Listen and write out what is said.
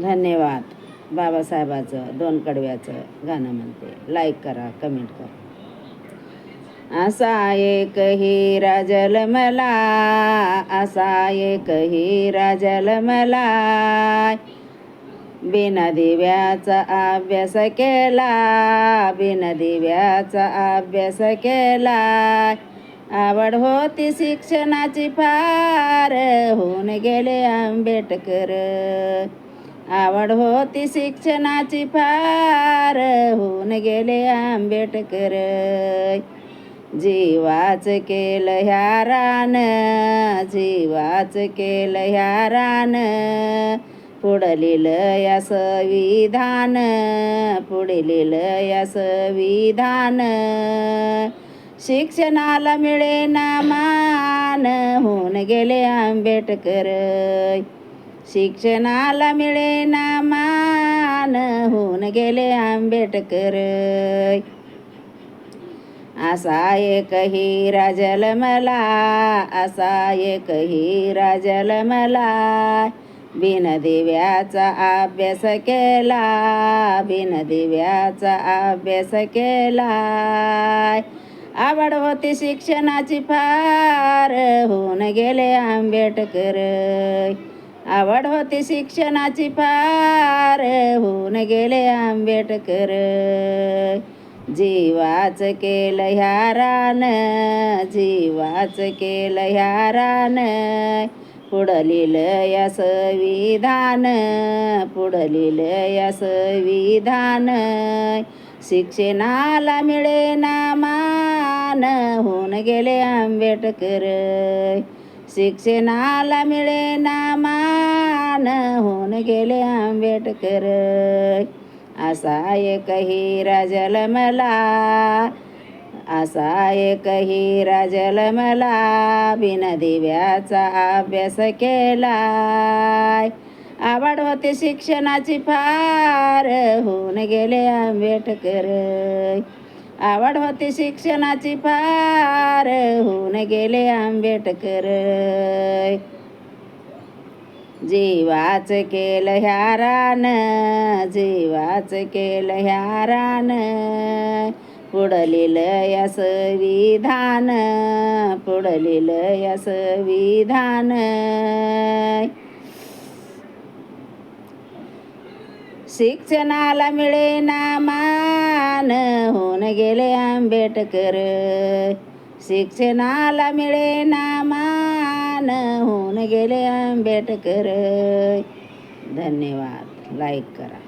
धन्यवाद. बाबासाहेबाचं 2 कडव्याचं गाणं म्हणते. लाईक करा, कमेंट करा. असा एक हिरा जन्मला, असा एक हिरा जन्मला, बिना दिव्याचा अभ्यास केला, बिना दिव्याचा अभ्यास केला. आवड होती शिक्षणाची फार, होऊन गेले आंबेडकर. आवड होती शिक्षणाची फार, होऊन गेले आंबेडकर. जीवाच केलं ह्या रान, जीवाच केलं ह्या रान, पुढं लिहिलं या संविधान, पुढे लिहिलं या संविधान. शिक्षणाला मिळेना मान, होऊन गेले आंबेडकर. शिक्षणाला मिळेना मान, होऊन गेले आंबेडकर. असा एक हिरा जन्मला, असा एक हिरा जन्मला, बिन दिव्याचा अभ्यास केला, बिन दिव्याचा अभ्यास केला. आवड होती शिक्षणाची फार, होऊन गेले आंबेडकर. आवड होती शिक्षणाची फार, होऊन गेले आंबेडकर. जीवाच केलं ह्या रान, जीवाच केलं ह्या रान, पुढं लिहिलं या संविधान, पुढं लिहिलं या संविधान. शिक्षणाला मिळेना मान, होऊन गेले आंबेडकर. शिक्षणाला मिळेना मान, होऊन गेले आंबेडकर. असा एक हिरा जन्मला, असा एक हिरा जन्मला, बिन दिव्याचा अभ्यास केला. आवड होती शिक्षणाची फार, होऊन गेले आंबेडकर. आवड होती शिक्षणाची फार, होऊन गेले आंबेडकर. जीवाच केलं ह्या रान, जीवाच केलं ह्या रान, पुढं लिहिलं या संविधान, पुढं लिहिलं या संविधान. शिक्षणाला मिळेना मान, होऊन गेले आंबेडकर. शिक्षणाला मिळेना मान, होऊन गेले आंबेडकर. धन्यवाद. लाईक करा.